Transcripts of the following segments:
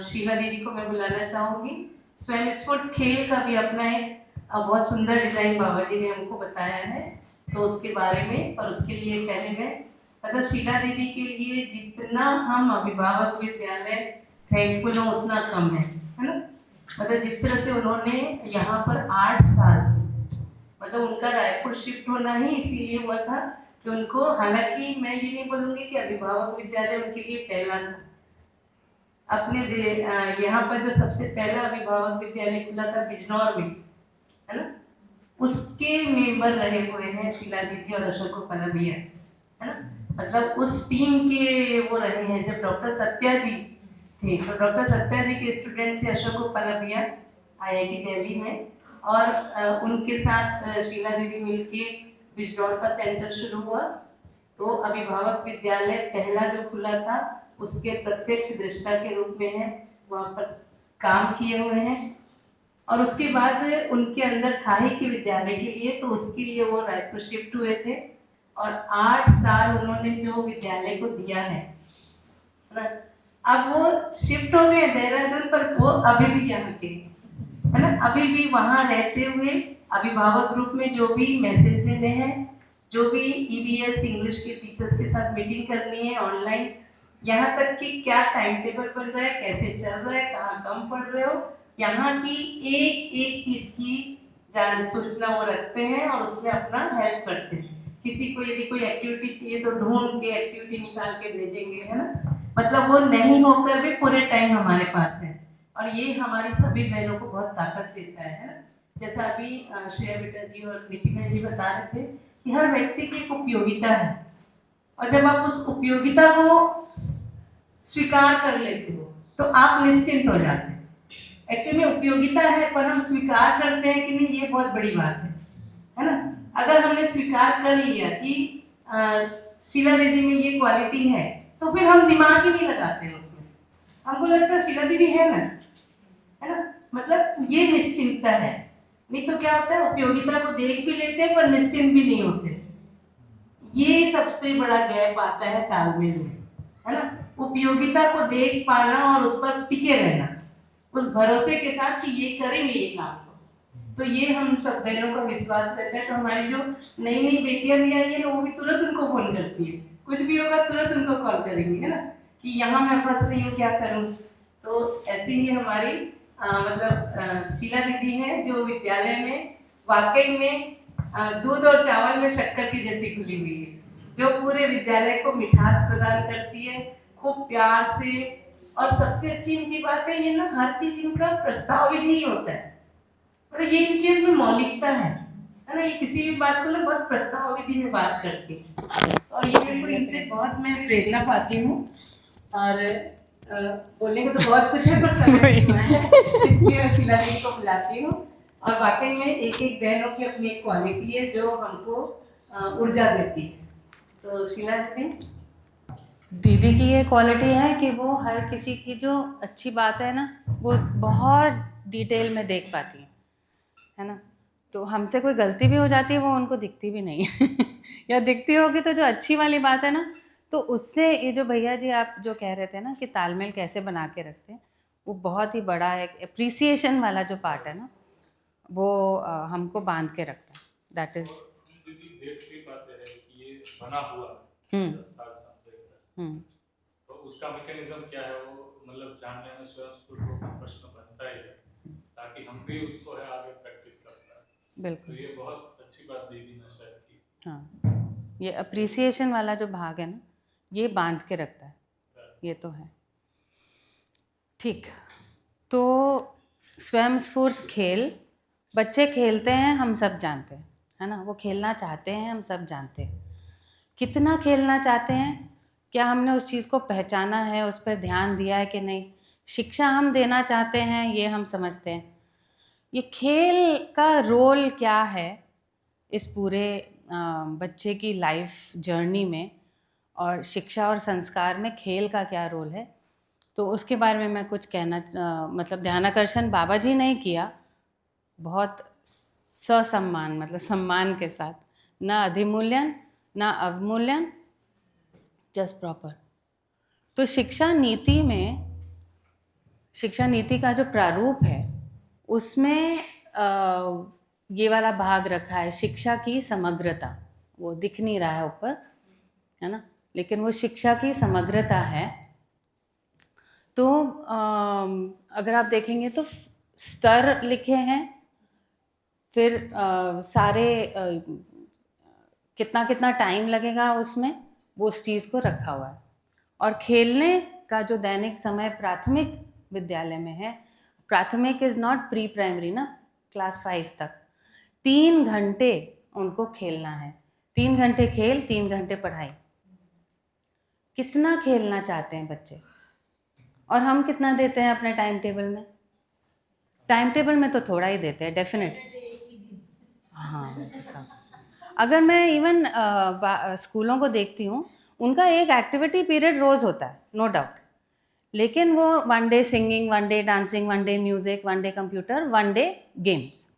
शीला दीदी को मैं बुलाना चाहूँगी। स्वयं स्फूर्त खेल का भी अपना एक बहुत सुंदर डिजाइन बाबा जी ने हमको बताया है, तो उसके बारे में और उसके लिए पहले मैं मतलब शीला दीदी के लिए जितना हम अभिभावक विद्यालय थैंकफुल हो उतना कम है ना। मतलब जिस तरह से उन्होंने यहाँ पर 8 साल, मतलब उनका रायपुर शिफ्ट होना ही इसीलिए हुआ था कि उनको, हालांकि मैं ये नहीं बोलूँगी कि अभिभावक विद्यालय उनके लिए पहला था, अपने यहाँ पर जो सबसे पहला अभिभावक विद्यालय खुला था बिजनौर में, है ना, उसके मेंबर रहे हुए हैं शीला दीदी और अशोक पलाबिया से, है ना। मतलब उस टीम के वो रहे हैं जब डॉक्टर सत्या जी थे, तो डॉक्टर सत्या जी के स्टूडेंट थे अशोक पलाबिया IIT दिल्ली में, और उनके साथ शीला दीदी मिलके बिजनौर का सेंटर शुरू हुआ। तो अभिभावक विद्यालय पहला जो खुला था उसके प्रत्यक्ष दृष्टा के रूप में है, वहाँ पर काम किए हुए हैं। और उसके बाद उनके अंदर था ही कि विद्यालय के लिए, तो उसके लिए वो रायपुर शिफ्ट हुए थे और 8 साल उन्होंने जो विद्यालय को दिया है। अब वो शिफ्ट हो गए देहरादून, पर वो अभी भी यहाँ के, है ना, अभी भी वहाँ रहते हुए अभिभावक ग्रुप में जो भी मैसेज देने हैं, जो भी EVS इंग्लिश के टीचर्स के साथ मीटिंग करनी है ऑनलाइन, यहाँ तक कि क्या टाइम टेबल बन रहा है, कैसे चल रहा है, कहाँ कम पढ़ रहे हो, यहाँ की एक एक चीज की जान सूचना वो रखते हैं और उसमें अपना हेल्प करते हैं। किसी को यदि कोई एक्टिविटी चाहिए तो ढूंढ के एक्टिविटी निकाल के भेजेंगे, है ना। मतलब वो नहीं होकर भी पूरे टाइम हमारे पास है, और ये हमारी सभी बहनों को बहुत ताकत देता है ना। जैसा अभी श्रेया बेटा जी और नीति बहन जी बता रहे थे कि हर व्यक्ति की एक उपयोगिता है, और जब आप उस उपयोगिता को स्वीकार कर लेते हो तो आप निश्चिंत हो जाते हैं। एक्चुअली उपयोगिता है पर हम स्वीकार करते हैं कि नहीं, ये बहुत बड़ी बात है ना। अगर हमने स्वीकार कर लिया कि शीला दीदी में ये क्वालिटी है, तो फिर हम दिमाग ही नहीं लगाते हैं उसमें, हमको लगता है शीला दीदी है ना, है ना। मतलब ये निश्चिंतता है। नहीं तो क्या होता है, उपयोगिता को देख भी लेते हैं पर निश्चिंत भी नहीं होते। ये सबसे बड़ा गैप आता है तालमेल में, है ना। उपयोगिता को देख पाना और उस पर टिके रहना, उस भरोसे के साथ कि ये करेंगे ये काम को, तो ये हम सब बहनों का विश्वास रहता है। तो हमारी जो नई नई बेटियां भी आई है ना, वो भी तुरंत उनको फोन करती है, कुछ भी होगा तुरंत उनको कॉल करेंगे, है ना, कि यहाँ मैं फंस रही हूँ, क्या करूँ। तो ऐसे ही हमारी मतलब शीला दीदी है जो विद्यालय में वाकई में दूध और चावल में शक्कर की जैसी खुली हुई है, जो पूरे विद्यालय को मिठास प्रदान करती है खूब प्यार से। और सबसे अच्छी इनकी बात है, ये ना हर चीज इनका प्रस्ताव विधि ही होता है, मतलब ये इनकी इसमें मौलिकता है ना। ये किसी भी बात को ना बहुत प्रस्ताव विधि में बात करती है, और ये मेरे को इनसे बहुत मैं प्रेरणा पाती हूँ। और बोलने को तो बहुत कुछ है पर समय इसलिए मैं शीला दीदी को बुलाती हूँ। और वाकई में एक एक बहनों की अपनी एक क्वालिटी है जो हमको ऊर्जा देती है। तो शीला दीदी की ये क्वालिटी है कि वो हर किसी की जो अच्छी बात है ना, वो बहुत डिटेल में देख पाती है ना। तो हमसे कोई गलती भी हो जाती है वो उनको दिखती भी नहीं है या दिखती होगी तो जो अच्छी वाली बात है ना, तो उससे ये जो भैया जी आप जो कह रहे थे ना कि तालमेल कैसे बना के रखते हैं, वो बहुत ही बड़ा एक एप्रिसिएशन वाला जो पार्ट है ना, वो हमको बांध के रखता है। दैट इज देख भी पाते हैं कि ये बना हुआ 10 साल से, तो उसका मैकेनिज्म क्या है वो मतलब जानने में स्वयं को प्रश्न बनता ही है, ताकि हम भी उसको है आगे प्रैक्टिस करता है। बिल्कुल, तो ये बहुत अच्छी बात दीदी ने शायद की। हाँ, ये अप्रिसिएशन वाला जो भाग है ना, ये बांध के रखता है, ये तो है। ठीक, तो स्वयं स्फूर्त खेल बच्चे खेलते हैं, हम सब जानते हैं, है ना। वो खेलना चाहते हैं, हम सब जानते हैं। कितना खेलना चाहते हैं, क्या हमने उस चीज़ को पहचाना है, उस पर ध्यान दिया है कि नहीं, शिक्षा हम देना चाहते हैं, ये हम समझते हैं। ये खेल का रोल क्या है इस पूरे बच्चे की लाइफ जर्नी में, और शिक्षा और संस्कार में खेल का क्या रोल है, तो उसके बारे में मैं कुछ कहना मतलब ध्यानाकर्षण बाबा जी ने किया बहुत ससम्मान, मतलब सम्मान के साथ, ना अधिमूल्यन ना अवमूल्यन, जस्ट प्रॉपर। तो शिक्षा नीति में शिक्षा नीति का जो प्रारूप है उसमें ये वाला भाग रखा है, शिक्षा की समग्रता। वो दिख नहीं रहा है ऊपर, है ना, लेकिन वो शिक्षा की समग्रता है। तो अगर आप देखेंगे तो स्तर लिखे हैं, फिर सारे कितना कितना टाइम लगेगा उसमें, वो उस चीज़ को रखा हुआ है। और खेलने का जो दैनिक समय प्राथमिक विद्यालय में है, प्राथमिक इज़ नॉट प्री प्राइमरी ना, क्लास 5 तक 3 घंटे उनको खेलना है। 3 घंटे खेल, 3 घंटे पढ़ाई। कितना खेलना चाहते हैं बच्चे, और हम कितना देते हैं अपने टाइम टेबल में? टाइम टेबल में तो थोड़ा ही देते हैं, डेफिनेट। हाँ, अगर मैं इवन स्कूलों को देखती हूँ, उनका एक एक्टिविटी पीरियड रोज़ होता है, नो डाउट, लेकिन वो 1 day singing, 1 day dancing, 1 day music, 1 day computer, 1 day games.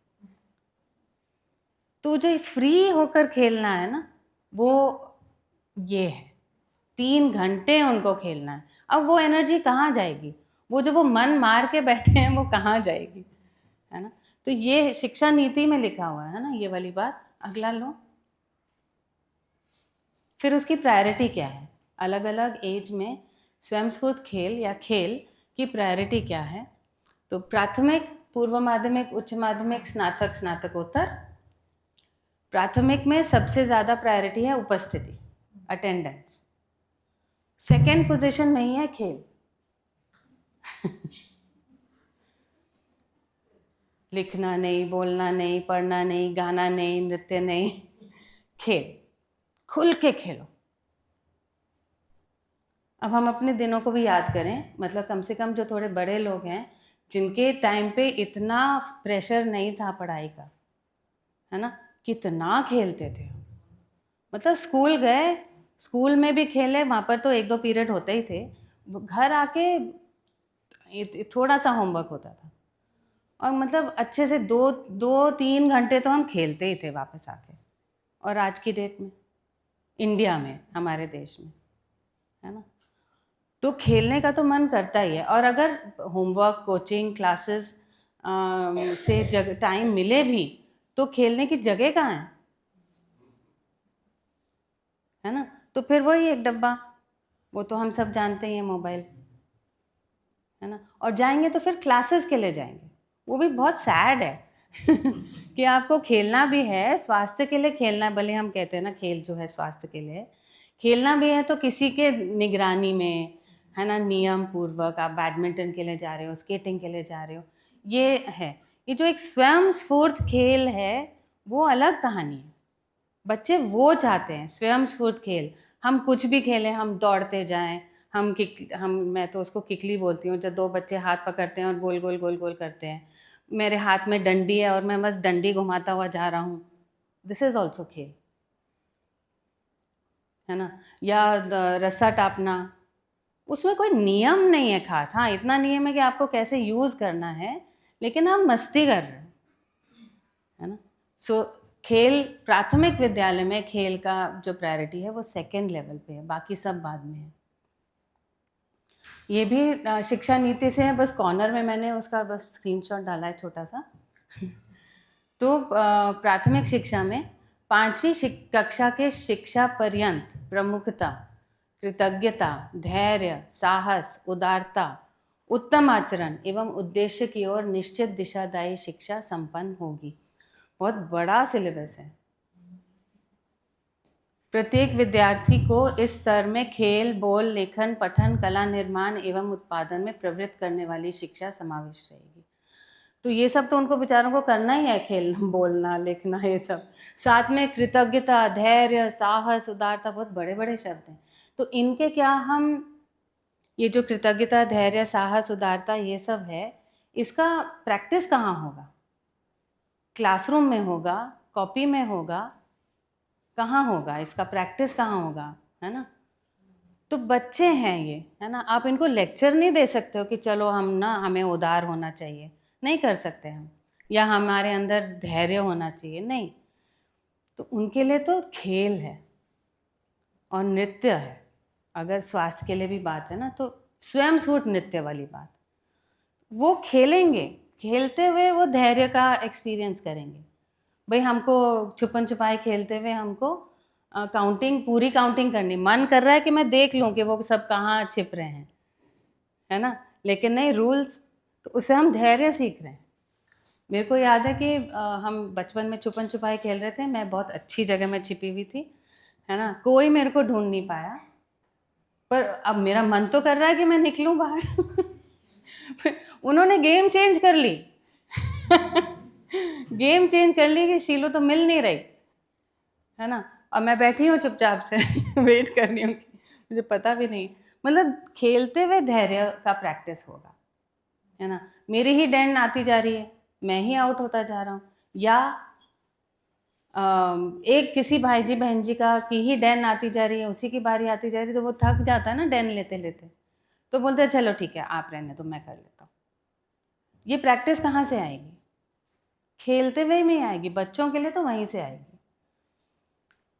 तो जो फ्री होकर खेलना है ना, वो ये है, 3 घंटे उनको खेलना है। अब वो एनर्जी कहाँ जाएगी? वो जो वो मन मार के बैठे हैं वो कहाँ जाएगी, है ना? तो ये शिक्षा नीति में लिखा हुआ है ना, ये वाली बात। अगला लो। फिर उसकी प्रायोरिटी क्या है? अलग अलग एज में स्वयंस्फूर्त खेल या खेल की प्रायोरिटी क्या है? तो प्राथमिक, पूर्व माध्यमिक, उच्च माध्यमिक, स्नातक, स्नातकोत्तर। प्राथमिक में सबसे ज़्यादा प्रायोरिटी है उपस्थिति, अटेंडेंस। सेकेंड पोजीशन में ही है खेल। लिखना नहीं, बोलना नहीं, पढ़ना नहीं, गाना नहीं, नृत्य नहीं, खेल। खुल के खेलो। अब हम अपने दिनों को भी याद करें, मतलब कम से कम जो थोड़े बड़े लोग हैं, जिनके टाइम पे इतना प्रेशर नहीं था पढ़ाई का, है ना, कितना खेलते थे। मतलब स्कूल गए, स्कूल में भी खेले, वहाँ पर तो 1-2 पीरियड होते ही थे, घर आके थोड़ा सा होमवर्क होता था, और मतलब अच्छे से 2-3 घंटे तो हम खेलते ही थे वापस आके। और आज की डेट में, इंडिया में, हमारे देश में, है ना, तो खेलने का तो मन करता ही है। और अगर होमवर्क, कोचिंग, क्लासेस से टाइम मिले भी, तो खेलने की जगह कहाँ है ना? तो फिर वही एक डब्बा, वो तो हम सब जानते हैं, मोबाइल, है ना। और जाएंगे तो फिर क्लासेस के लिए जाएंगे, वो भी बहुत सैड है कि आपको खेलना भी है, स्वास्थ्य के लिए खेलना, भले हम कहते हैं ना खेल जो है स्वास्थ्य के लिए, खेलना भी है तो किसी के निगरानी में, है ना, नियम पूर्वक। आप बैडमिंटन के लिए जा रहे हो, स्केटिंग के लिए जा रहे हो, ये है। ये जो एक स्वयं स्फूर्त खेल है, वो अलग कहानी है। बच्चे वो चाहते हैं स्वयं स्फूर्त खेल। हम कुछ भी खेलें, हम दौड़ते जाएं, मैं तो उसको किकली बोलती हूँ, जब 2 बच्चे हाथ पकड़ते हैं और गोल गोल गोल गोल करते हैं, मेरे हाथ में डंडी है और मैं बस डंडी घुमाता हुआ जा रहा हूँ, दिस इज़ ऑल्सो खेल, है ना। या रस्सा टापना, उसमें कोई नियम नहीं है खास। हाँ, इतना नियम है कि आपको कैसे यूज़ करना है, लेकिन हम मस्ती कर रहे हैं, है ना। सो खेल, प्राथमिक विद्यालय में खेल का जो प्रायोरिटी है वो सेकेंड लेवल पे है, बाकी सब बाद में है। ये भी शिक्षा नीति से है, बस कॉर्नर में मैंने उसका बस स्क्रीनशॉट डाला है छोटा सा। तो प्राथमिक शिक्षा में 5वीं कक्षा के शिक्षा पर्यंत प्रमुखता, कृतज्ञता, धैर्य, साहस, उदारता, उत्तम आचरण एवं उद्देश्य की ओर निश्चित दिशादायी शिक्षा संपन्न होगी। बहुत बड़ा सिलेबस है। प्रत्येक विद्यार्थी को इस स्तर में खेल, बोल, लेखन, पठन, कला निर्माण एवं उत्पादन में प्रवृत्त करने वाली शिक्षा समाविष्ट रहेगी। तो ये सब तो उनको बेचारों को करना ही है, खेलना, बोलना, लिखना, ये सब। साथ में कृतज्ञता, धैर्य, साहस, उदारता, बहुत बड़े बड़े शब्द हैं। तो इनके क्या हम, ये जो कृतज्ञता, धैर्य, साहस, उदारता, ये सब है, इसका प्रैक्टिस कहाँ होगा? क्लासरूम में होगा, कॉपी में होगा, कहाँ होगा? इसका प्रैक्टिस कहाँ होगा, है ना। तो बच्चे हैं ये, है ना, आप इनको लेक्चर नहीं दे सकते हो कि चलो हमें उदार होना चाहिए, नहीं कर सकते हम, या हमारे अंदर धैर्य होना चाहिए, नहीं। तो उनके लिए तो खेल है और नृत्य है। अगर स्वास्थ्य के लिए भी बात है ना, तो स्वयं स्फूर्त नृत्य वाली बात, वो खेलेंगे, खेलते हुए वो धैर्य का एक्सपीरियंस करेंगे। भाई हमको छुपन छुपाई खेलते हुए हमको काउंटिंग, पूरी काउंटिंग करनी, मन कर रहा है कि मैं देख लूँ कि वो सब कहाँ छिप रहे हैं, है ना, लेकिन नहीं रूल्स, तो उससे हम धैर्य सीख रहे हैं। मेरे को याद है कि हम बचपन में छुपन छुपाई खेल रहे थे, मैं बहुत अच्छी जगह में छिपी हुई थी, है ना, कोई मेरे को ढूंढ नहीं पाया, पर अब मेरा मन तो कर रहा है कि मैं निकलूं बाहर। उन्होंने गेम चेंज कर ली। गेम चेंज कर ली कि शीलो तो मिल नहीं रही, है ना, और मैं बैठी हूँ चुपचाप से वेट कर रही हूँ, मुझे पता भी नहीं। मतलब खेलते हुए धैर्य का प्रैक्टिस होगा, है ना। मेरी ही डैन आती जा रही है, मैं ही आउट होता जा रहा हूँ, या एक किसी भाई जी बहन जी का की ही डैन आती जा रही है, उसी की बारी आती जा रही है, तो वो थक जाता है ना डैन लेते लेते, तो बोलते हैं चलो ठीक है आप रहने तो मैं कर लेता हूँ। ये प्रैक्टिस कहाँ से आएगी? खेलते हुए में आएगी, बच्चों के लिए तो वहीं से आएगी।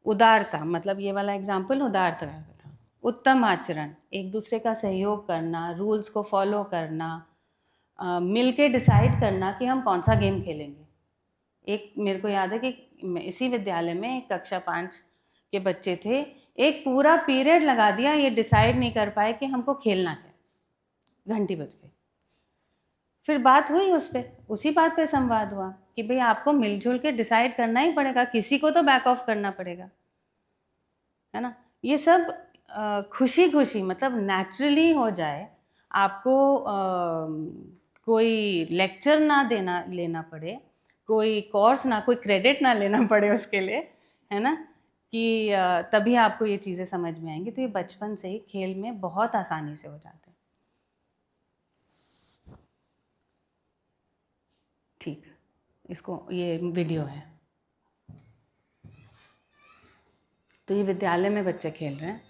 उदारता, मतलब ये वाला एग्जाम्पल उदारता का था। उत्तम आचरण, एक दूसरे का सहयोग करना, रूल्स को फॉलो करना, मिलके डिसाइड करना कि हम कौन सा गेम खेलेंगे। एक मेरे को याद है कि इसी विद्यालय में एक कक्षा 5 के बच्चे थे, एक पूरा पीरियड लगा दिया, ये डिसाइड नहीं कर पाए कि हमको खेलना क्या, घंटी बज गई। फिर बात हुई उस पर, उसी बात पे संवाद हुआ कि भाई आपको मिलजुल के डिसाइड करना ही पड़ेगा, किसी को तो बैक ऑफ करना पड़ेगा, है ना। ये सब खुशी खुशी, मतलब नेचुरली हो जाए, आपको कोई लेक्चर ना लेना पड़े, कोई कोर्स ना, कोई क्रेडिट ना लेना पड़े उसके लिए, है ना, कि तभी आपको ये चीज़ें समझ में आएंगी। तो ये बचपन से ही खेल में बहुत आसानी से हो जाते हैं। ठीक, इसको ये वीडियो है, तो ये विद्यालय में बच्चे खेल रहे हैं।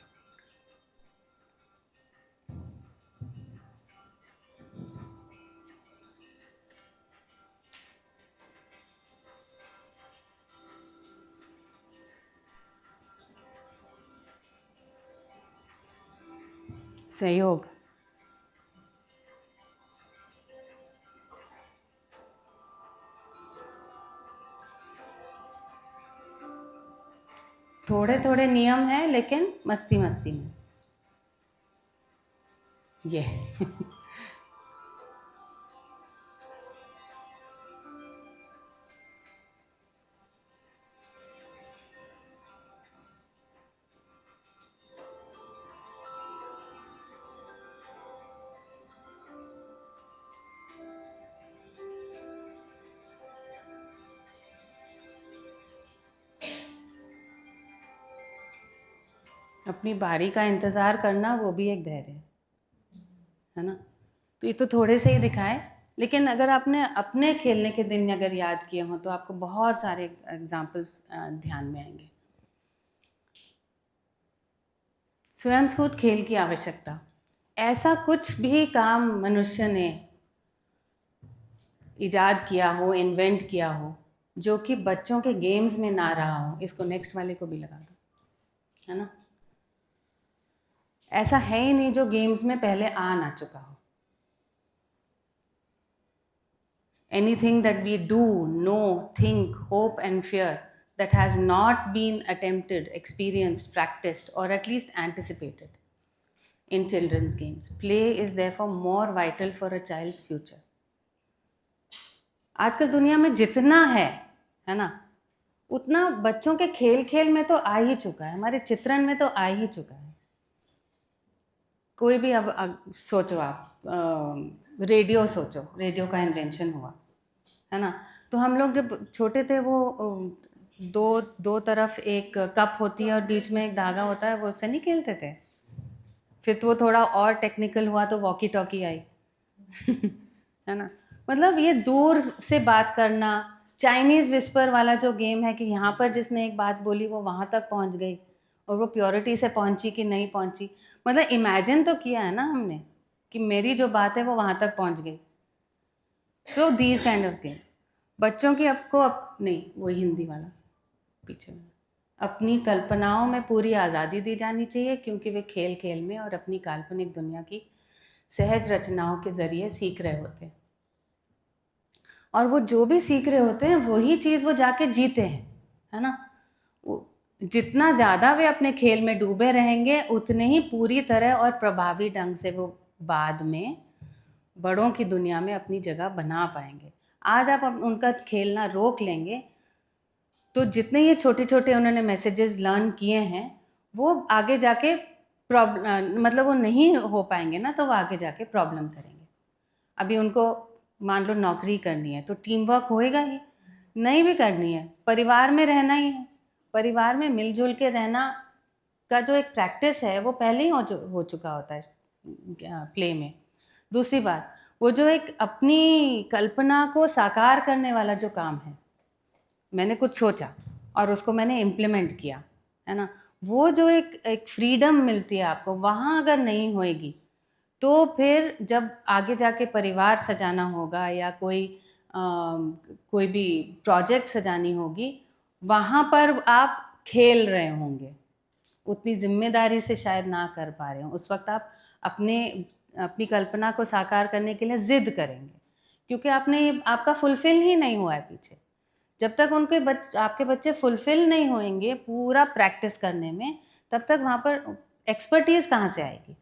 सहयोग, थोड़े थोड़े नियम हैं लेकिन मस्ती मस्ती में ये अपनी बारी का इंतज़ार करना, वो भी एक धैर्य है ना। तो ये तो थोड़े से ही दिखाए, लेकिन अगर आपने अपने खेलने के दिन अगर याद किए हों तो आपको बहुत सारे एग्जाम्पल्स ध्यान में आएंगे। स्वयं स्फूर्त खेल की आवश्यकता, ऐसा कुछ भी काम मनुष्य ने इजाद किया हो, इन्वेंट किया हो, जो कि बच्चों के गेम्स में ना रहा हो। इसको नेक्स्ट वाले को भी लगा दो, है ना। ऐसा है ही नहीं जो गेम्स में पहले आ ना चुका हो। Anything that we do, know, think, hope and fear that has not been attempted, experienced, practiced or at least anticipated in children's games. Play is therefore more vital for a child's future. आजकल दुनिया में जितना है ना, उतना बच्चों के खेल खेल में तो आ ही चुका है, हमारे चित्रण में तो आ ही चुका है। कोई भी अब सोचो आप, रेडियो सोचो, रेडियो का इन्वेंशन हुआ, है ना। तो हम लोग जब छोटे थे, वो दो तरफ एक कप होती है और बीच में एक धागा होता है, वो उससे नहीं खेलते थे। फिर तो वो थोड़ा और टेक्निकल हुआ तो वॉकी टॉकी आई, है ना। मतलब ये दूर से बात करना, चाइनीज़ विस्पर वाला जो गेम है कि यहाँ पर जिसने एक बात बोली वो वहाँ तक पहुँच गई, और वो प्योरिटी से पहुँची कि नहीं पहुँची, मतलब इमेजिन तो किया है ना हमने कि मेरी जो बात है वो वहाँ तक पहुँच गई। So these kind of game बच्चों की नहीं, वो हिंदी वाला पीछे में, अपनी कल्पनाओं में पूरी आज़ादी दी जानी चाहिए, क्योंकि वे खेल खेल में और अपनी काल्पनिक दुनिया की सहज रचनाओं के ज़रिए सीख रहे होते हैं, और वो जो भी सीख रहे होते हैं वही चीज़ वो जाके जीते हैं, है ना। जितना ज़्यादा वे अपने खेल में डूबे रहेंगे उतने ही पूरी तरह और प्रभावी ढंग से वो बाद में बड़ों की दुनिया में अपनी जगह बना पाएंगे। आज आप उनका खेलना रोक लेंगे तो जितने ये छोटे छोटे उन्होंने मैसेजेस लर्न किए हैं वो आगे जाके मतलब वो नहीं हो पाएंगे ना, तो वो आगे जाके प्रॉब्लम करेंगे। अभी उनको मान लो नौकरी करनी है तो टीम वर्क होएगा ही, नहीं भी करनी है परिवार में रहना ही है, परिवार में मिलजुल के रहना का जो एक प्रैक्टिस है वो पहले ही हो चुका होता है प्ले में। दूसरी बात, वो जो एक अपनी कल्पना को साकार करने वाला जो काम है, मैंने कुछ सोचा और उसको मैंने इम्प्लीमेंट किया, है ना, वो जो एक फ्रीडम मिलती है आपको, वहाँ अगर नहीं होएगी तो फिर जब आगे जाके परिवार सजाना होगा या कोई भी प्रोजेक्ट सजानी होगी, वहाँ पर आप खेल रहे होंगे, उतनी जिम्मेदारी से शायद ना कर पा रहे हो। उस वक्त आप अपनी कल्पना को साकार करने के लिए ज़िद करेंगे, क्योंकि आपका फुलफिल ही नहीं हुआ है पीछे। जब तक आपके बच्चे फुलफिल नहीं होंगे पूरा प्रैक्टिस करने में, तब तक वहाँ पर एक्सपर्टीज़ कहाँ से आएगी।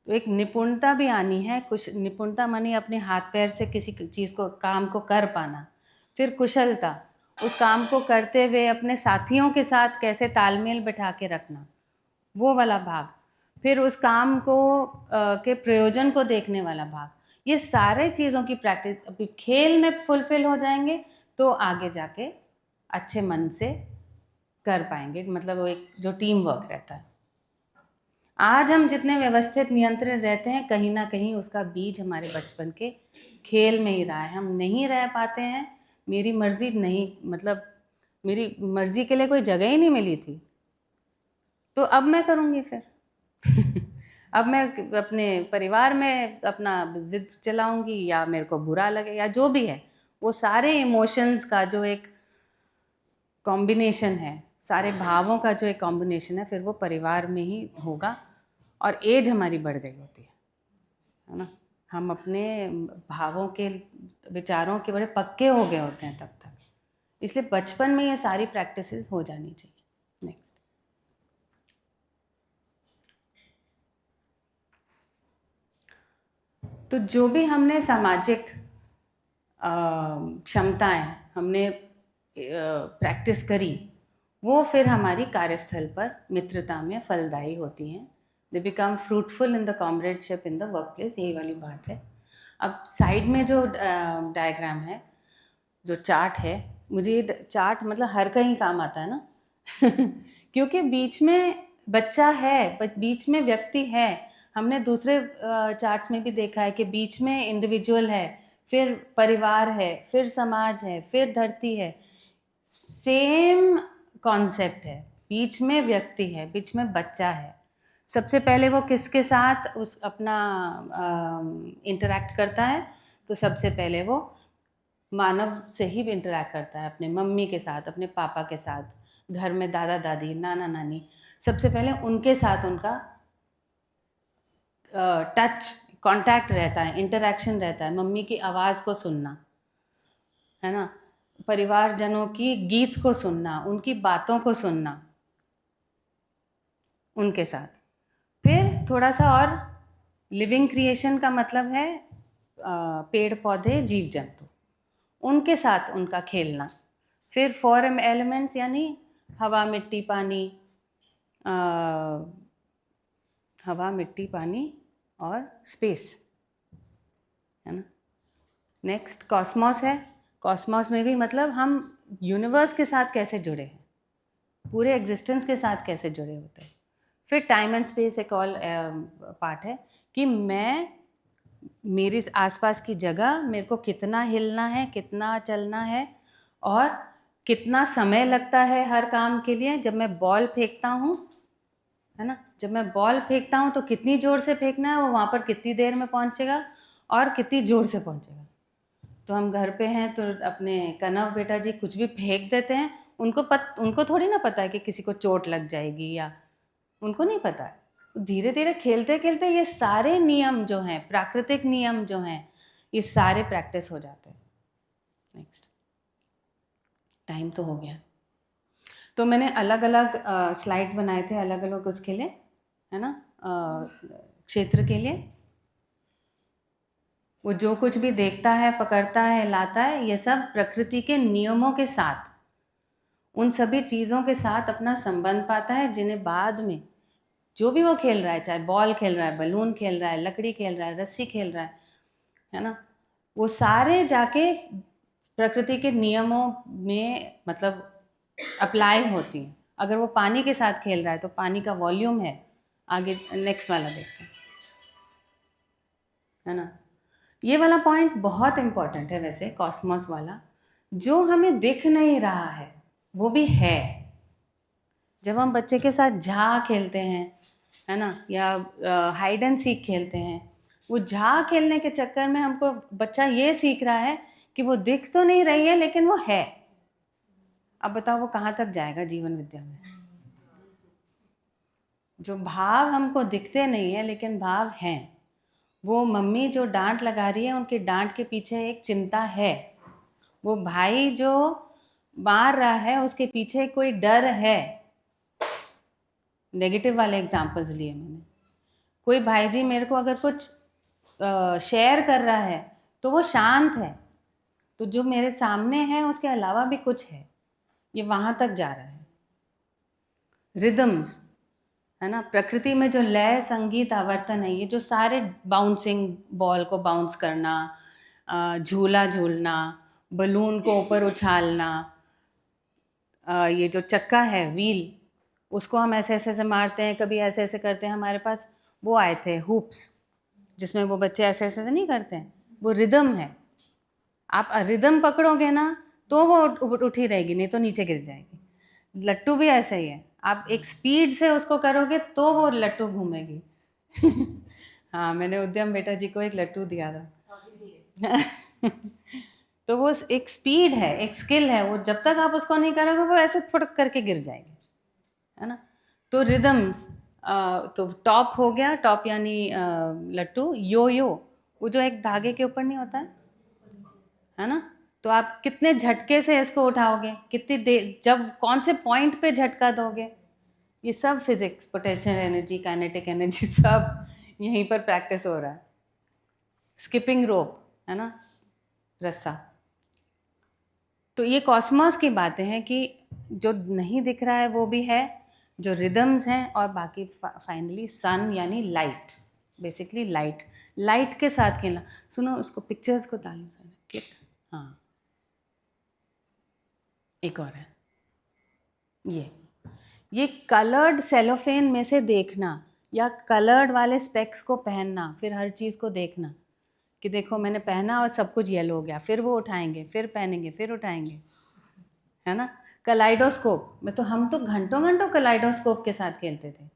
तो एक निपुणता भी आनी है, कुछ निपुणता मानी अपने हाथ पैर से किसी चीज़ को, काम को कर पाना, फिर कुशलता, उस काम को करते हुए अपने साथियों के साथ कैसे तालमेल बैठा के रखना, वो वाला भाग, फिर उस काम को के प्रयोजन को देखने वाला भाग, ये सारे चीज़ों की प्रैक्टिस अभी खेल में फुलफिल हो जाएंगे तो आगे जाके अच्छे मन से कर पाएंगे। मतलब वो एक जो टीम वर्क रहता है। आज हम जितने व्यवस्थित नियंत्रण रहते हैं, कहीं ना कहीं उसका बीज हमारे बचपन के खेल में ही रहा है। हम नहीं रह पाते हैं, मेरी मर्जी नहीं, मतलब मेरी मर्जी के लिए कोई जगह ही नहीं मिली थी, तो अब मैं करूँगी फिर अब मैं अपने परिवार में अपना जिद चलाऊंगी, या मेरे को बुरा लगे या जो भी है, वो सारे इमोशंस का जो एक कॉम्बिनेशन है, सारे भावों का जो एक कॉम्बिनेशन है, फिर वो परिवार में ही होगा। और एज हमारी बढ़ गई होती है ना, हम अपने भावों के, विचारों के बड़े पक्के हो गए होते हैं तब तक, इसलिए बचपन में ये सारी प्रैक्टिसेस हो जानी चाहिए। नेक्स्ट, तो जो भी हमने सामाजिक क्षमताएं हमने प्रैक्टिस करी, वो फिर हमारी कार्यस्थल पर मित्रता में फलदायी होती हैं। They become fruitful in the comradeship in the work place, यही वाली बात है। अब साइड में जो डायग्राम है, जो चार्ट है, मुझे ये चार्ट मतलब हर कहीं काम आता है ना क्योंकि बीच में बच्चा है, बीच में व्यक्ति है। हमने दूसरे चार्ट्स में भी देखा है कि बीच में इंडिविजुअल है, फिर परिवार है, फिर समाज है, फिर धरती है। सेम कॉन्सेप्ट है, बीच में व्यक्ति है, बीच में बच्चा है। सबसे पहले वो किसके साथ अपना इंटरैक्ट करता है, तो सबसे पहले वो मानव से ही इंटरैक्ट करता है, अपने मम्मी के साथ, अपने पापा के साथ, घर में दादा दादी, नाना नानी, सबसे पहले उनके साथ उनका टच, कांटेक्ट रहता है, इंटरैक्शन रहता है। मम्मी की आवाज़ को सुनना, है ना, परिवारजनों की गीत को सुनना, उनकी बातों को सुनना उनके साथ। फिर थोड़ा सा और लिविंग क्रिएशन का मतलब है पेड़ पौधे, जीव जंतु, उनके साथ उनका खेलना। फिर 4 एलिमेंट्स यानी हवा मिट्टी पानी, हवा मिट्टी पानी और स्पेस, है ना। नेक्स्ट कॉस्मॉस है। कॉस्मॉस में भी मतलब हम यूनिवर्स के साथ कैसे जुड़े हैं, पूरे एग्जिस्टेंस के साथ कैसे जुड़े होते हैं। फिर टाइम एंड स्पेस एक और पार्ट है कि मैं, मेरे आसपास की जगह, मेरे को कितना हिलना है, कितना चलना है और कितना समय लगता है हर काम के लिए। जब मैं बॉल फेंकता हूँ, है ना, जब मैं बॉल फेंकता हूँ तो कितनी ज़ोर से फेंकना है, वो वहाँ पर कितनी देर में पहुँचेगा और कितनी ज़ोर से पहुँचेगा। तो हम घर पे हैं तो अपने कनव बेटा जी कुछ भी फेंक देते हैं, उनको थोड़ी ना पता है कि किसी को चोट लग जाएगी, या उनको नहीं पता है, धीरे धीरे खेलते खेलते ये सारे नियम जो हैं, प्राकृतिक नियम जो हैं, ये सारे प्रैक्टिस हो जाते हैं। नेक्स्ट, टाइम तो हो गया। तो मैंने अलग अलग स्लाइड्स बनाए थे, अलग अलग उसके लिए, है ना, क्षेत्र के लिए। वो जो कुछ भी देखता है, पकड़ता है, लाता है, ये सब प्रकृति के नियमों के साथ, उन सभी चीज़ों के साथ अपना संबंध पाता है, जिन्हें बाद में जो भी वो खेल रहा है, चाहे बॉल खेल रहा है, बलून खेल रहा है, लकड़ी खेल रहा है, रस्सी खेल रहा है ना, वो सारे जाके प्रकृति के नियमों में मतलब अप्लाई होती हैं। अगर वो पानी के साथ खेल रहा है तो पानी का वॉल्यूम है, आगे नेक्स्ट वाला देखते हैं, है ना। ये वाला पॉइंट बहुत इम्पॉर्टेंट है वैसे, कॉस्मोस वाला, जो हमें दिख नहीं रहा है वो भी है। जब हम बच्चे के साथ झा खेलते हैं, है ना, या हाइड एंड सीक खेलते हैं, वो झा खेलने के चक्कर में हमको बच्चा ये सीख रहा है कि वो दिख तो नहीं रही है लेकिन वो है। अब बताओ वो कहाँ तक जाएगा जीवन विद्या में? जो भाव हमको दिखते नहीं है लेकिन भाव हैं, वो मम्मी जो डांट लगा रही है उनकी डांट के पीछे एक चिंता है, वो भाई जो मार रहा है उसके पीछे कोई डर है। नेगेटिव वाले एग्जाम्पल्स लिए मैंने। कोई भाई जी मेरे को अगर कुछ शेयर कर रहा है तो वो शांत है, तो जो मेरे सामने है उसके अलावा भी कुछ है, ये वहाँ तक जा रहा है। रिदम्स, है ना, प्रकृति में जो लय, संगीत, आवर्तन है, ये जो सारे बाउंसिंग, बॉल को बाउंस करना, झूला झूलना, बलून को ऊपर उछालना, ये जो चक्का है, व्हील, उसको हम ऐसे ऐसे मारते हैं, कभी ऐसे ऐसे करते हैं। हमारे पास वो आए थे हुप्स, जिसमें वो बच्चे ऐसे ऐसे नहीं करते हैं, वो रिदम है। आप रिदम पकड़ोगे ना तो वो उठी रहेगी, नहीं तो नीचे गिर जाएगी। लट्टू भी ऐसा ही है, आप एक स्पीड से उसको करोगे तो वो लट्टू घूमेगी। हाँ, मैंने उद्यम बेटा जी को एक लट्टू दिया था। तो वो एक स्पीड है, एक स्किल है, वो जब तक आप उसको नहीं करोगे वो ऐसे फुटक करके गिर जाएगी, है ना। तो रिदम्स, तो टॉप हो गया, टॉप यानी लट्टू। यो यो, वो जो एक धागे के ऊपर नहीं होता है ना, तो आप कितने झटके से इसको उठाओगे, कितनी देर, जब कौन से पॉइंट पे झटका दोगे, ये सब physics, potential energy, kinetic energy, सब यहीं पर प्रैक्टिस हो रहा है। स्किपिंग रोप, है ना, रस्सा। तो ये कॉस्मोस की बातें हैं कि जो नहीं दिख रहा है वो भी है, जो रिदम्स हैं, और बाकी फाइनली सन यानी लाइट, बेसिकली लाइट के साथ खेलना। सुनो उसको, पिक्चर्स को डालूं सर, क्लिक। हाँ, एक और है, ये कलर्ड सेलोफेन में से देखना, या कलर्ड वाले स्पेक्स को पहनना, फिर हर चीज़ को देखना कि देखो मैंने पहना और सब कुछ येलो हो गया, फिर वो उठाएंगे, फिर पहनेंगे, फिर उठाएंगे, है ना। कलाइडोस्कोप में तो हम तो घंटों घंटों कलाइडोस्कोप के साथ खेलते थे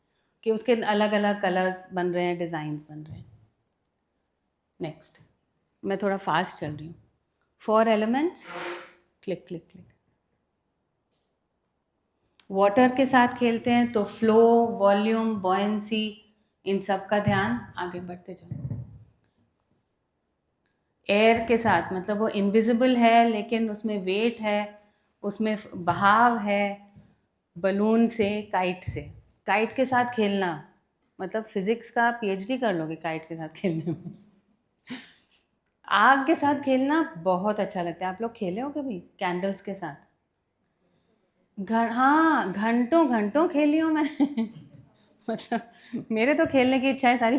कि उसके अलग अलग कलर्स बन रहे हैं, डिज़ाइंस बन रहे हैं। नेक्स्ट, मैं थोड़ा फास्ट चल रही हूँ। 4 elements, click click click. Water के साथ खेलते हैं तो फ्लो, वॉल्यूम, बॉयंसी, इन सब का ध्यान, आगे बढ़ते जाओ। एयर के साथ, मतलब वो इनविजिबल है लेकिन उसमें वेट है, उसमें बहाव है, बलून से, काइट के साथ खेलना, मतलब फिजिक्स का पीएचडी कर लोगे काइट के साथ खेलने में। आग के साथ खेलना बहुत अच्छा लगता है। आप लोग खेले हो कभी कैंडल्स के साथ? हाँ, घंटों घंटों खेली हूँ मैं। मतलब मेरे तो खेलने की इच्छा है सारी।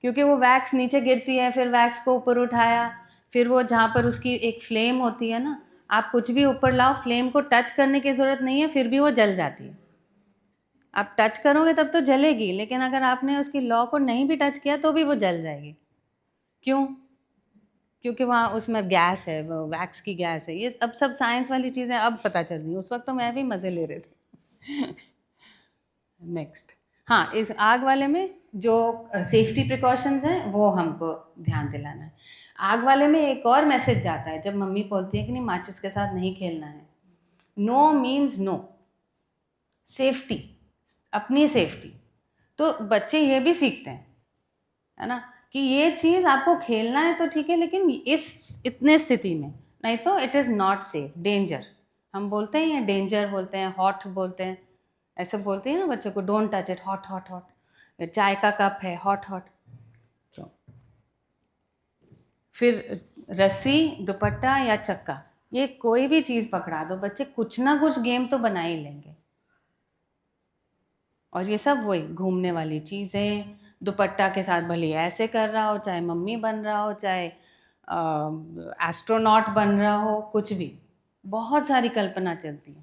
क्योंकि वो वैक्स नीचे गिरती है, फिर वैक्स को ऊपर उठाया, फिर वो जहाँ पर उसकी एक फ्लेम होती है ना, आप कुछ भी ऊपर लाओ, फ्लेम को टच करने की ज़रूरत नहीं है, फिर भी वो जल जाती है। आप टच करोगे तब तो जलेगी, लेकिन अगर आपने उसकी लॉ को नहीं भी टच किया तो भी वो जल जाएगी। क्यों? क्योंकि वहाँ उसमें गैस है, वो वैक्स की गैस है। ये अब सब साइंस वाली चीज़ें अब पता चल रही हैं, उस वक्त तो मैं भी मज़े ले रहे थे। नेक्स्ट, हाँ, इस आग वाले में जो सेफ्टी प्रिकॉशंस हैं वो हमको ध्यान दिलाना है। आग वाले में एक और मैसेज जाता है, जब मम्मी बोलती है कि नहीं माचिस के साथ नहीं खेलना है। नो मीन्स नो, सेफ्टी, अपनी सेफ्टी। तो बच्चे ये भी सीखते हैं, है ना, कि ये चीज़ आपको खेलना है तो ठीक है, लेकिन इतने स्थिति में नहीं तो it is not safe, danger. हम बोलते हैं डेंजर बोलते हैं, हॉट बोलते हैं, ऐसे बोलते हैं ना बच्चों को, don't touch it, hot hot hot, चाय का कप है हॉट हॉट। तो फिर रस्सी, दुपट्टा या चक्का, ये कोई भी चीज़ पकड़ा दो, बच्चे कुछ ना कुछ गेम तो बना ही लेंगे। और ये सब वही घूमने वाली चीज़ें, दुपट्टा के साथ भले ऐसे कर रहा हो, चाहे मम्मी बन रहा हो, चाहे एस्ट्रोनॉट बन रहा हो, कुछ भी, बहुत सारी कल्पना चलती है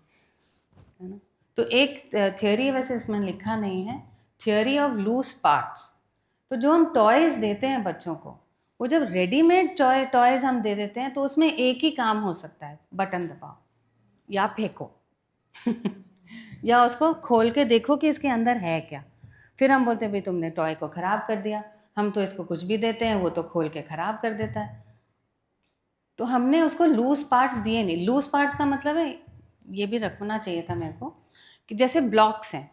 ना। तो एक थियोरी वैसे इसमें लिखा नहीं है, थियोरी ऑफ लूज पार्ट्स। तो जो हम टॉयज़ देते हैं बच्चों को, वो जब रेडीमेड टॉयज़ हम दे देते हैं तो उसमें एक ही काम हो सकता है, बटन दबाओ या फेंको या उसको खोल के देखो कि इसके अंदर है क्या। फिर हम बोलते हैं भाई तुमने टॉय को ख़राब कर दिया, हम तो इसको कुछ भी देते हैं वो तो खोल के ख़राब कर देता है। तो हमने उसको लूज पार्ट्स दिए नहीं। लूज पार्ट्स का मतलब है, ये भी रखना चाहिए था मेरे को, कि जैसे ब्लॉक्स हैं,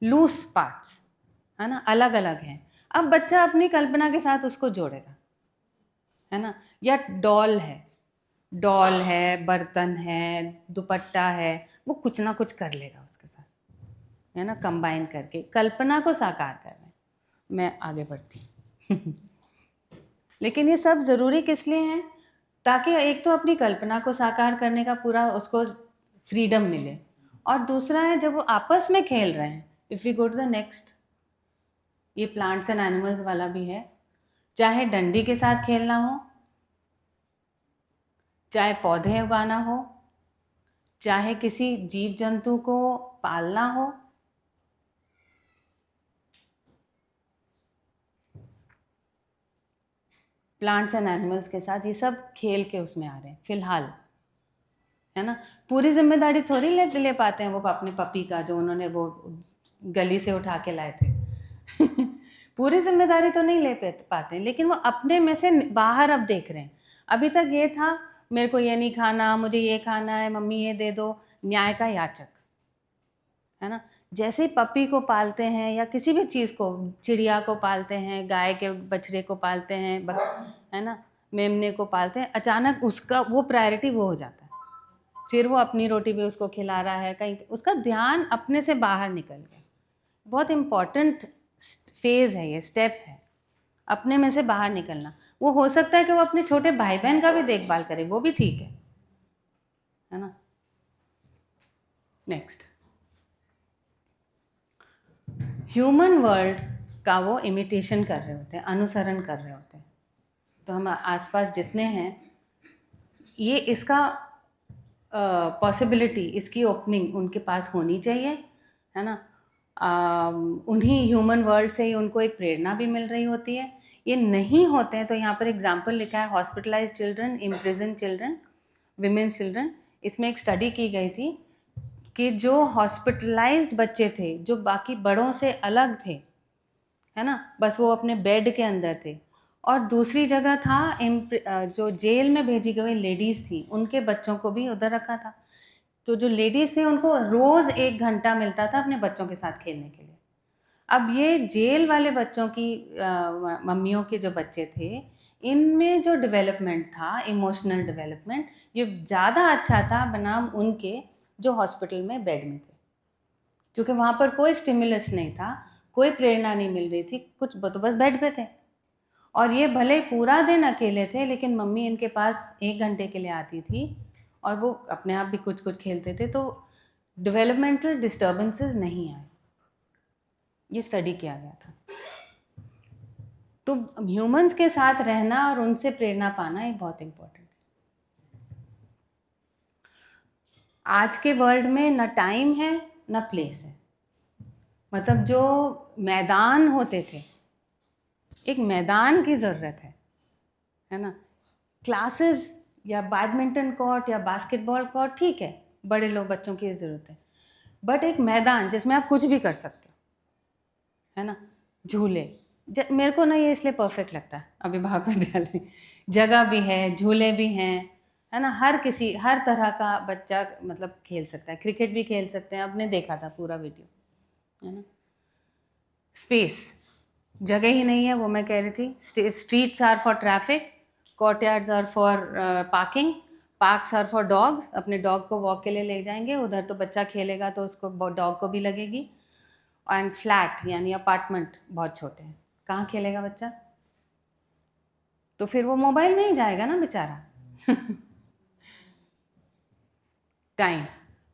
लूज पार्ट्स है ना, अलग अलग हैं। अब बच्चा अपनी कल्पना के साथ उसको जोड़ेगा, है ना। या डॉल है, बर्तन है, दुपट्टा है, वो कुछ ना कुछ कर लेगा उसके साथ, है ना, कंबाइन करके कल्पना को साकार कर रहे हैं। मैं आगे बढ़ती हूँ लेकिन ये सब ज़रूरी किस लिए है, ताकि एक तो अपनी कल्पना को साकार करने का पूरा उसको फ्रीडम मिले, और दूसरा है जब वो आपस में खेल रहे हैं। If we go to the next, ये प्लांट्स एंड एनिमल्स वाला भी है, चाहे डंडी के साथ खेलना हो, चाहे पौधे उगाना हो, चाहे किसी जीव जंतु को पालना हो, प्लांट्स एंड एनिमल्स के साथ ये सब खेल के उसमें आ रहे हैं फिलहाल, है ना। पूरी जिम्मेदारी थोड़ी ले पाते हैं वो अपने पपी का, जो उन्होंने वो गली से उठा के लाए थे पूरी जिम्मेदारी तो नहीं ले पाते, लेकिन वो अपने में से बाहर अब देख रहे हैं। अभी तक ये था मेरे को ये नहीं खाना, मुझे ये खाना है, मम्मी ये दे दो, न्याय का याचक, है ना। जैसे ही पपी को पालते हैं या किसी भी चीज़ को, चिड़िया को पालते हैं, गाय के बछड़े को पालते हैं, है ना, मेमने को पालते हैं, अचानक उसका वो प्रायोरिटी वो हो जाता है। फिर वो अपनी रोटी भी उसको खिला रहा है, कहीं उसका ध्यान अपने से बाहर निकल गया। बहुत इम्पॉर्टेंट फेज़ है ये, स्टेप है, अपने में से बाहर निकलना। वो हो सकता है कि वो अपने छोटे भाई बहन का भी देखभाल करे, वो भी ठीक है ना। नेक्स्ट, ह्यूमन वर्ल्ड का वो इमिटेशन कर रहे होते हैं, अनुसरण कर रहे होते हैं। तो हम आसपास जितने हैं, ये इसका पॉसिबिलिटी, इसकी ओपनिंग उनके पास होनी चाहिए, है ना। उन्हीं ह्यूमन वर्ल्ड से ही उनको एक प्रेरणा भी मिल रही होती है। ये नहीं होते हैं तो यहाँ पर एग्जाम्पल लिखा है, hospitalised children, imprison children, women's children. इसमें एक स्टडी की गई थी कि जो हॉस्पिटलाइज्ड बच्चे थे, जो बाकी बड़ों से अलग थे, है ना, बस वो अपने बेड के अंदर थे, और दूसरी जगह था जो जेल में भेजी गई लेडीज़ थी, उनके बच्चों को भी उधर रखा था। तो जो लेडीज़ थे उनको रोज़ 1 घंटा मिलता था अपने बच्चों के साथ खेलने के लिए। अब ये जेल वाले बच्चों की मम्मियों के जो बच्चे थे, इनमें जो डेवलपमेंट था, इमोशनल डेवलपमेंट, ये ज़्यादा अच्छा था बनाम उनके जो हॉस्पिटल में बेड में थे, क्योंकि वहाँ पर कोई स्टिमुलस नहीं था, कोई प्रेरणा नहीं मिल रही थी, कुछ तो बस बेड पे थे। और ये भले पूरा दिन अकेले थे, लेकिन मम्मी इनके पास 1 घंटे के लिए आती थी और वो अपने आप भी कुछ कुछ खेलते थे, तो डेवलपमेंटल डिस्टर्बेंसेस नहीं आए। ये स्टडी किया गया था। तो ह्यूमंस के साथ रहना और उनसे प्रेरणा पाना ये बहुत इम्पोर्टेंट है। आज के वर्ल्ड में न टाइम है न प्लेस है। मतलब जो मैदान होते थे, एक मैदान की ज़रूरत है ना। क्लासेस या बैडमिंटन कोर्ट या बास्केटबॉल कोर्ट ठीक है, बड़े लोग बच्चों की ज़रूरत है, बट एक मैदान जिसमें आप कुछ भी कर सकते हो, है ना। झूले, मेरे को ना ये इसलिए परफेक्ट लगता है, अभिभावक विद्यालय, जगह भी है, झूले भी हैं, है ना। हर तरह का बच्चा मतलब खेल सकता है, क्रिकेट भी खेल सकते हैं, आपने देखा था पूरा वीडियो, है ना। स्पेस, जगह ही नहीं है, वो मैं कह रही थी। Streets are for traffic, courtyards are for parking, parks are for dogs, अपने डॉग को वॉक के लिए ले जाएंगे, उधर तो बच्चा खेलेगा तो उसको डॉग को भी लगेगी। एंड फ्लैट यानी अपार्टमेंट बहुत छोटे हैं, कहाँ खेलेगा बच्चा? तो फिर वो मोबाइल में ही जाएगा ना बेचारा। टाइम,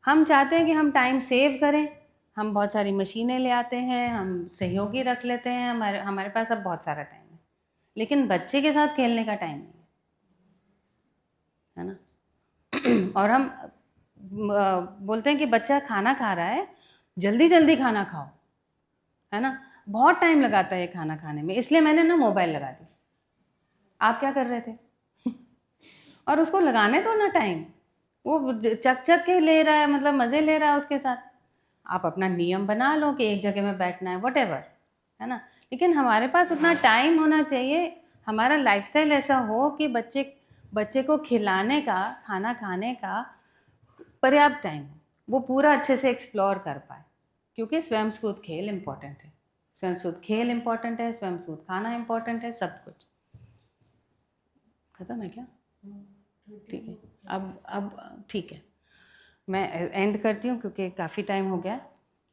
हम चाहते हैं कि हम टाइम सेव करें, हम बहुत सारी मशीनें ले आते हैं, हम सहयोगी रख लेते हैं, हमारे पास अब बहुत सारा टाइम है, लेकिन बच्चे के साथ खेलने का टाइम नहीं है ना। और हम बोलते हैं कि बच्चा खाना खा रहा है, जल्दी जल्दी खाना खाओ, है ना, बहुत टाइम लगाता है ये खाना खाने में, इसलिए मैंने ना मोबाइल लगा दी। आप क्या कर रहे थे? और उसको लगाने दो ना टाइम, वो चक चक के ले रहा है, मतलब मज़े ले रहा है उसके साथ। आप अपना नियम बना लो कि एक जगह में बैठना है, व्हाटएवर, है ना, लेकिन हमारे पास उतना टाइम होना चाहिए, हमारा लाइफस्टाइल ऐसा हो कि बच्चे को खिलाने का, खाना खाने का पर्याप्त टाइम हो, वो पूरा अच्छे से एक्सप्लोर कर पाए, क्योंकि स्वयं स्फूर्त खेल इम्पोर्टेंट है, स्वयं स्फूर्त खेल इम्पोर्टेंट है, स्वयं स्फूर्त खाना इम्पोर्टेंट है, सब कुछ। खत्म है क्या? ठीक है, अब ठीक है, मैं एंड करती हूँ क्योंकि काफ़ी टाइम हो गया,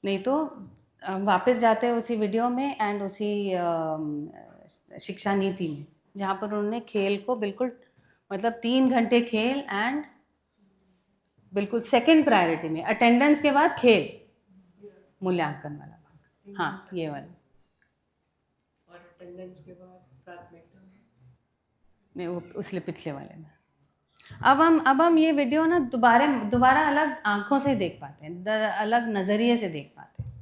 नहीं तो वापस जाते हैं उसी वीडियो में एंड उसी शिक्षा नीति में, जहाँ पर उन्होंने खेल को बिल्कुल, मतलब 3 घंटे खेल एंड बिल्कुल सेकंड प्रायोरिटी में, अटेंडेंस के बाद खेल, मूल्यांकन वाला भाग, हाँ ये वाला, और अटेंडेंस के बाद प्राथमिकता में वो उसले पिछले वाले में। अब हम ये वीडियो ना दोबारा अलग आंखों से देख पाते हैं, अलग नज़रिए से देख पाते हैं।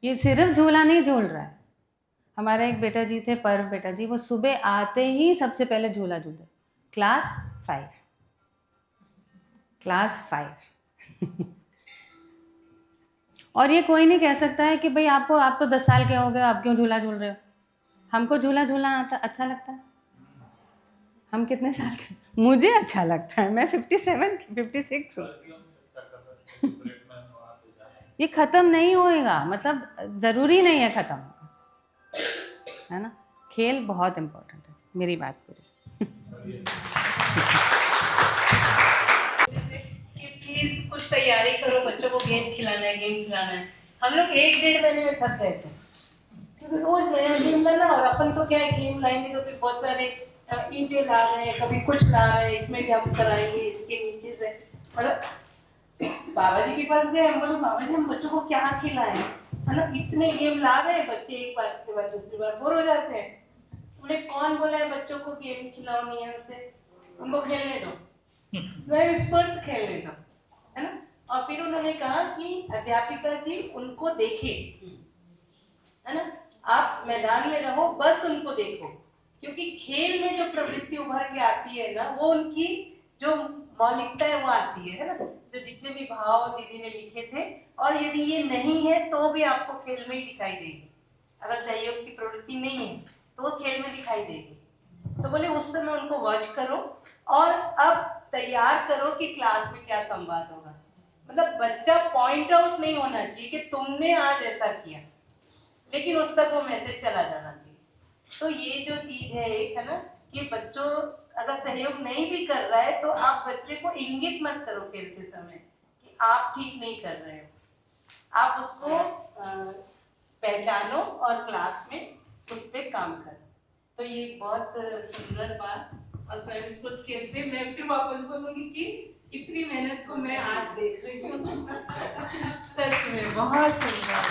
ये सिर्फ झूला नहीं झूल रहा है। हमारे एक बेटा जी थे, पर्व बेटा जी, वो सुबह आते ही सबसे पहले झूला झूले, क्लास 5 और ये कोई नहीं कह सकता है कि भाई आप तो 10 साल के हो गए, आप क्यों झूला झूल रहे हो? हमको झूला झूलना अच्छा लगता है। हम कितने साल के? मुझे अच्छा लगता है, मैं 56 हूँ। ये ख़त्म नहीं होएगा, मतलब ज़रूरी नहीं है ख़त्म, है ना। खेल बहुत इम्पोर्टेंट है, मेरी बात पूरी। कि प्लीज कुछ तैयारी करो, बच्चों को गेम खिलाना है। हम लोग 1-1.5 महीने में थक गए थे, क्योंकि रोज नया गेम लाना, और अपन तो क्या है, गेम लाएंगे तो फिर बहुत सारे ईंटें ला रहे हैं, कभी कुछ ला रहे हैं, इसमें जंप कराएंगे, इसके नीचे से, मतलब बाबा जी के पास गए, हम बोले बाबा जी हम बच्चों को क्या खिलाएं, मतलब इतने गेम ला रहे हैं बच्चे, एक बार के बाद दूसरी बार बोर हो जाते हैं। बोले कौन बोला है बच्चों को गेम खिलाओ नियम से, उनको खेलने दो, स्वयं स्फूर्त खेलने दो, है ना। और फिर उन्होंने कहा कि अध्यापिका जी उनको देखे, है ना, आप मैदान में रहो, बस उनको देखो, क्योंकि खेल में जो प्रवृत्ति उभर के आती है ना, वो उनकी जो मौलिकता है वो आती है ना, जो जितने भी भाव दीदी ने लिखे थे, और यदि ये नहीं है तो भी आपको खेल में ही दिखाई देगी, अगर सहयोग की प्रवृत्ति नहीं है तो वो खेल में दिखाई देगी। तो बोले उस समय उनको वॉच करो, और अब तैयार करो कि क्लास में क्या संवाद होगा, मतलब बच्चा पॉइंट आउट नहीं होना चाहिए कि तुमने आज ऐसा किया, लेकिन उस तक वो मैसेज चला जाना चाहिए। तो ये जो चीज है एक, है ना, कि बच्चों अगर सहयोग नहीं भी कर रहा है तो आप बच्चे को इंगित मत करो खेलते समय कि आप ठीक नहीं कर रहे हो, आप उसको पहचानो और क्लास में उस पर काम करो। तो ये बहुत सुंदर बात, और स्वयं स्फूर्त खेल पे मैं फिर वापस बोलूंगी कि इतनी मेहनत को मैं आज देख रही हूँ। सच में बहुत सुंदर।